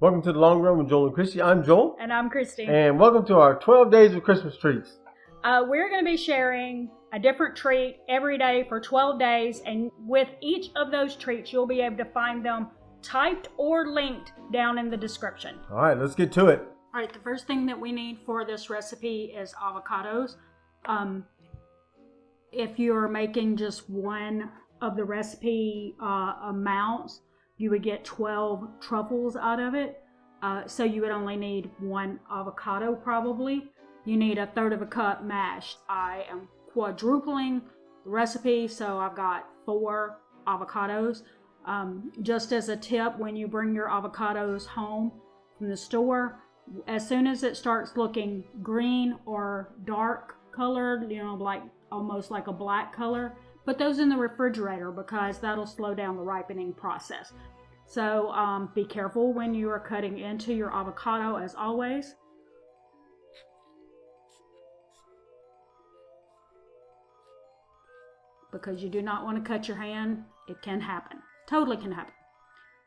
Welcome to the Long Run with Joel and Christy. I'm Joel. And I'm Christy. And welcome to our 12 Days of Christmas Treats. We're going to be sharing a different treat every day for 12 days. And with each of those treats, you'll be able to find them typed or linked down in the description. All right, let's get to it. All right, the first thing that we need for this recipe is avocados. If you're making just one of the recipe amounts, you would get 12 truffles out of it. So you would only need one avocado probably. You need 1/3 cup mashed. I am quadrupling the recipe, so I've got 4 avocados. Just as a tip, when you bring your avocados home from the store, as soon as it starts looking green or dark colored, like almost like a black color, put those in the refrigerator because that'll slow down the ripening process. So be careful when you are cutting into your avocado, as always. Because you do not want to cut your hand. It can happen. Totally can happen.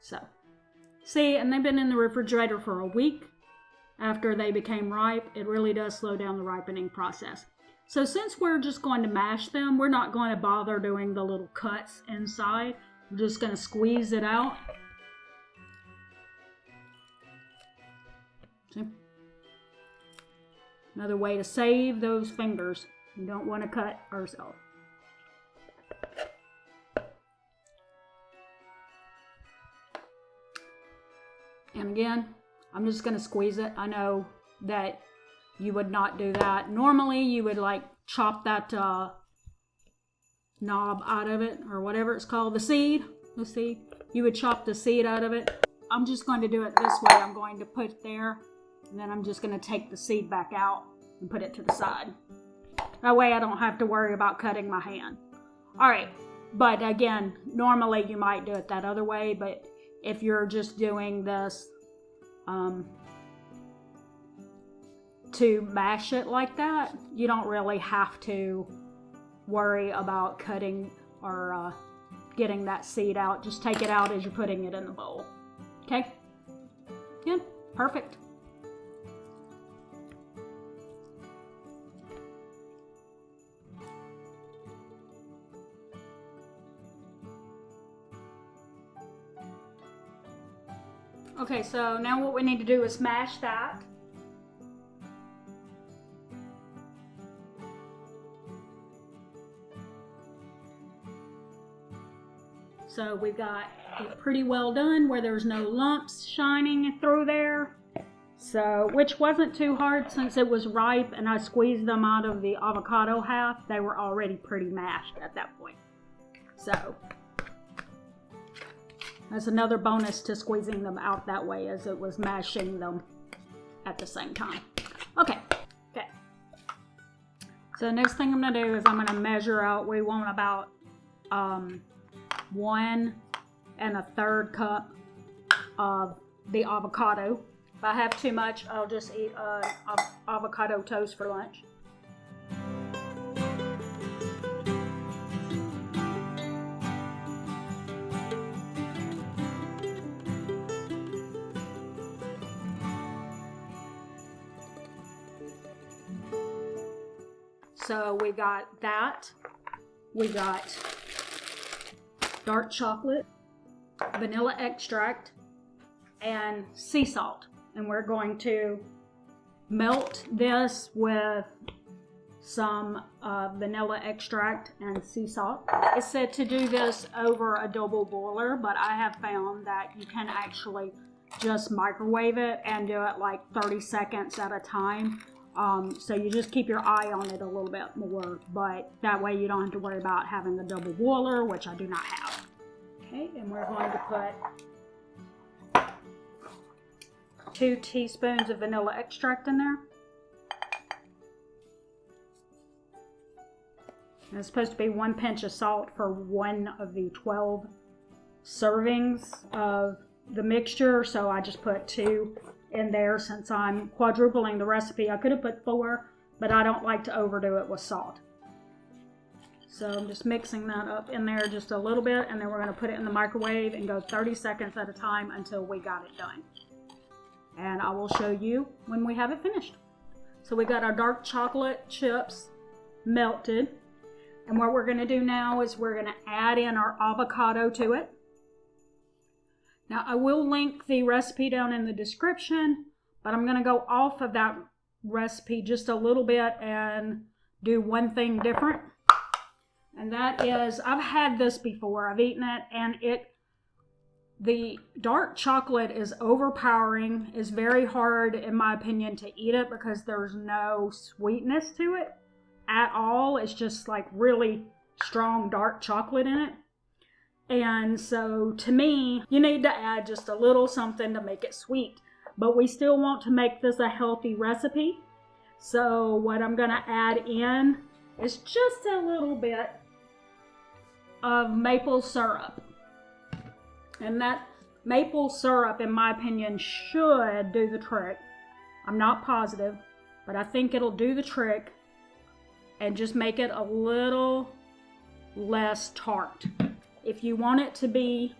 So, see, and they've been in the refrigerator for a week after they became ripe. It really does slow down the ripening process. So since we're just going to mash them, we're not going to bother doing the little cuts inside. We're just going to squeeze it out. See? Another way to save those fingers. We don't want to cut ourselves. And again, I'm just going to squeeze it. I know that you would not do that. Normally, you would chop that knob out of it, or whatever it's called, the seed. You would chop the seed out of it. I'm just going to do it this way. I'm going to put it there, and then I'm just going to take the seed back out and put it to the side. That way I don't have to worry about cutting my hand. All right, but again, normally you might do it that other way, but if you're just doing this to mash it like that, you don't really have to worry about cutting or getting that seed out. Just take it out as you're putting it in the bowl. Okay? Yeah, perfect. Okay, so now what we need to do is mash that. So we've got it pretty well done where there's no lumps shining through there. So, which wasn't too hard since it was ripe and I squeezed them out of the avocado half. They were already pretty mashed at that point. So, that's another bonus to squeezing them out that way, as it was mashing them at the same time. Okay. So next thing I'm going to do is I'm going to measure out. We want about 1 1/3 cup of the avocado. If I have too much, I'll just eat avocado toast for lunch. So we got that. We got dark chocolate, vanilla extract, and sea salt. And we're going to melt this with some vanilla extract and sea salt. It said to do this over a double boiler, but I have found that you can actually just microwave it and do it like 30 seconds at a time. So you just keep your eye on it a little bit more, but that way you don't have to worry about having the double boiler, which I do not have. Okay, and we're going to put 2 teaspoons of vanilla extract in there. And it's supposed to be 1 pinch of salt for 1 of the 12 servings of the mixture, so I just put 2 in there since I'm quadrupling the recipe. I could have put 4, but I don't like to overdo it with salt. So I'm just mixing that up in there just a little bit, and then we're going to put it in the microwave and go 30 seconds at a time until we got it done. and I will show you when we have it finished. So we got our dark chocolate chips melted, and what we're going to do now is we're going to add in our avocado to it. Now I will link the recipe down in the description, but I'm going to go off of that recipe just a little bit and do one thing different. And that is, I've had this before, I've eaten it, and the dark chocolate is overpowering. It's very hard, in my opinion, to eat it because there's no sweetness to it at all. It's just like really strong dark chocolate in it. And so to me, you need to add just a little something to make it sweet. But we still want to make this a healthy recipe. So what I'm going to add in is just a little bit of maple syrup. And that maple syrup, in my opinion, should do the trick. I'm not positive, but I think it'll do the trick and just make it a little less tart. If you want it to be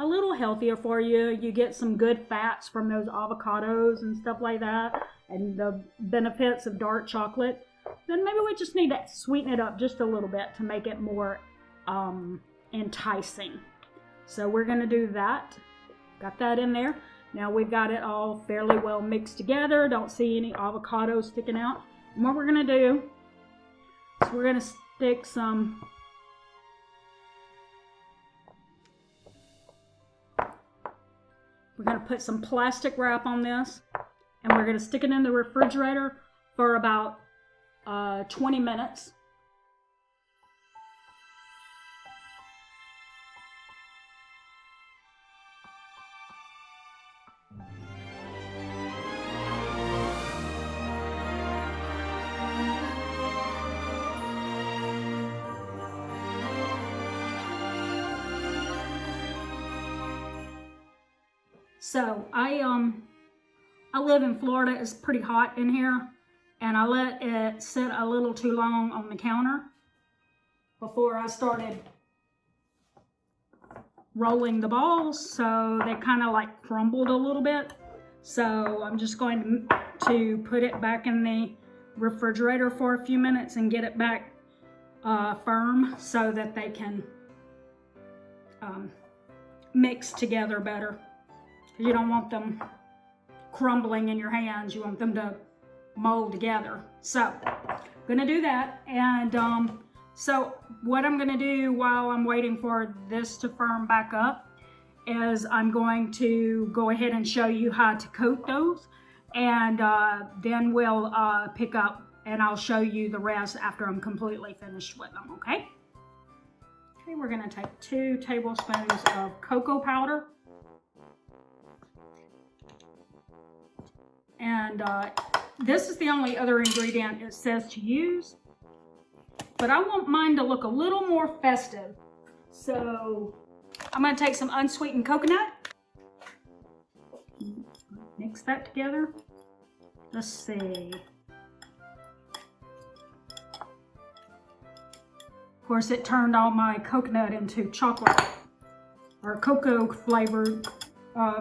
a little healthier for you, you get some good fats from those avocados and stuff like that, and the benefits of dark chocolate, then maybe we just need to sweeten it up just a little bit to make it more enticing. So we're going to do that. Got that in there. Now we've got it all fairly well mixed together. Don't see any avocado sticking out. And what we're going to do is we're going to stick some put some plastic wrap on this, and we're going to stick it in the refrigerator for about 20 minutes. So I live in Florida. It's pretty hot in here, and I let it sit a little too long on the counter before I started rolling the balls, so they kind of like crumbled a little bit. So I'm just going to put it back in the refrigerator for a few minutes and get it back firm so that they can mix together better. You don't want them crumbling in your hands. You want them to mold together. So I'm gonna do that. And so what I'm gonna do while I'm waiting for this to firm back up is I'm going to go ahead and show you how to coat those, and then we'll pick up and I'll show you the rest after I'm completely finished with them, okay? Okay, we're gonna take 2 tablespoons of cocoa powder. And this is the only other ingredient it says to use, but I want mine to look a little more festive. So I'm going to take some unsweetened coconut, mix that together. Let's see. Of course, it turned all my coconut into chocolate or cocoa flavored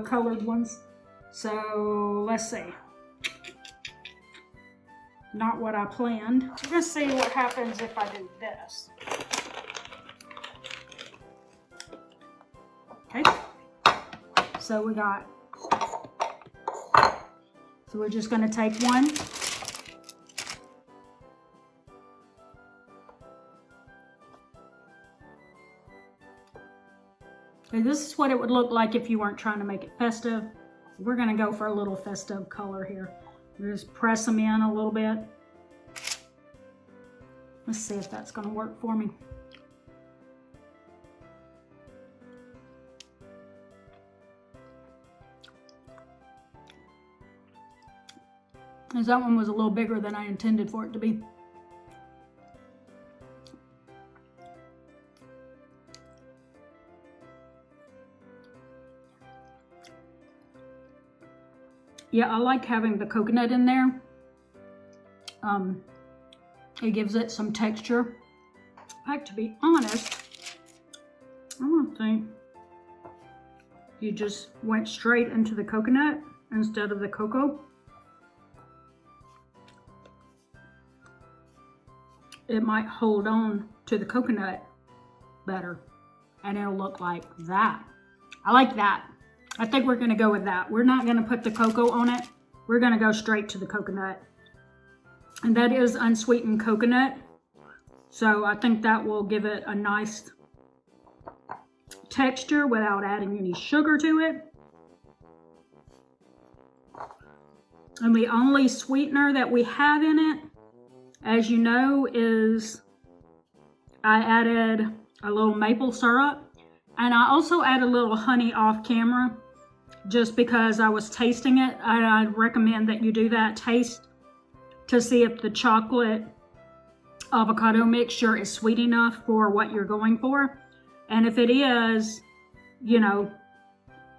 colored ones. So let's see. Not what I planned. We're gonna see what happens if I do this. Okay. So we're just gonna take one. Okay, this is what it would look like if you weren't trying to make it festive. We're gonna go for a little festive color here. We'll just press them in a little bit. Let's see if that's gonna work for me. Because that one was a little bigger than I intended for it to be. Yeah, I like having the coconut in there. It gives it some texture. In fact, to be honest, I don't think you just went straight into the coconut instead of the cocoa. It might hold on to the coconut better, and it'll look like that. I like that. I think we're gonna go with that. We're not gonna put the cocoa on it. We're gonna go straight to the coconut. And that is unsweetened coconut. So I think that will give it a nice texture without adding any sugar to it. And the only sweetener that we have in it, as you know, is I added a little maple syrup. And I also added a little honey off camera just because I was tasting it. I'd recommend that you do that. Taste to see if the chocolate avocado mixture is sweet enough for what you're going for. And if it is, you know,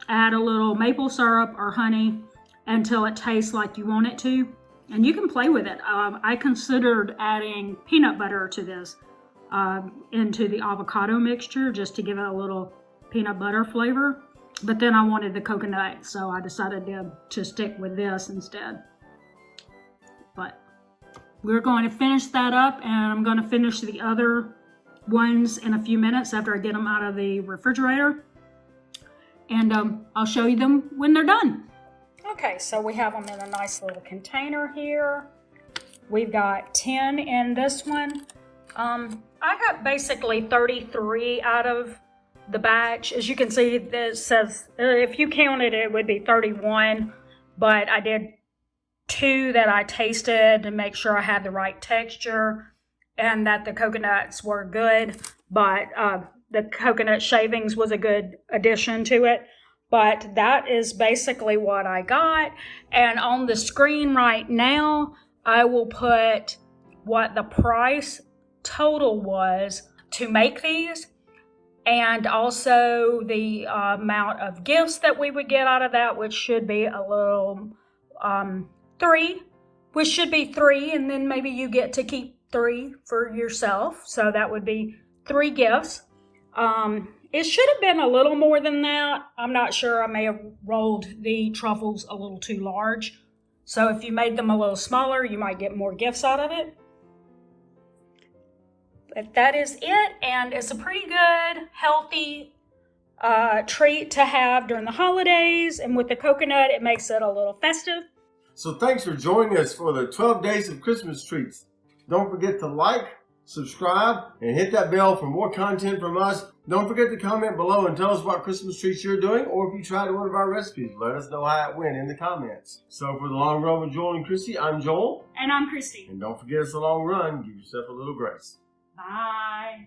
add a little maple syrup or honey until it tastes like you want it to. And you can play with it. I considered adding peanut butter to this, into the avocado mixture just to give it a little peanut butter flavor. But then I wanted the coconut, so I decided to stick with this instead. But we're going to finish that up, and I'm going to finish the other ones in a few minutes after I get them out of the refrigerator. And I'll show you them when they're done. Okay, so we have them in a nice little container here. We've got 10 in this one. I got basically 33 out of the batch. As you can see, it says, if you counted it would be 31, but I did 2 that I tasted to make sure I had the right texture and that the coconuts were good, but the coconut shavings was a good addition to it. But that is basically what I got. And on the screen right now, I will put what the price total was to make these, and also the amount of gifts that we would get out of that, which should be a little 3, which should be 3, and then maybe you get to keep 3 for yourself. So that would be 3 gifts. It should have been a little more than that. I'm not sure. I may have rolled the truffles a little too large. So if you made them a little smaller, you might get more gifts out of it. But that is it, and it's a pretty good, healthy treat to have during the holidays. And with the coconut, it makes it a little festive. So thanks for joining us for the 12 Days of Christmas Treats. Don't forget to like, subscribe, and hit that bell for more content from us. Don't forget to comment below and tell us what Christmas treats you're doing, or if you tried one of our recipes, let us know how it went in the comments. So for the Long Run with Joel and Christy, I'm Joel. And I'm Christy. And don't forget it's a long run. Give yourself a little grace. Bye.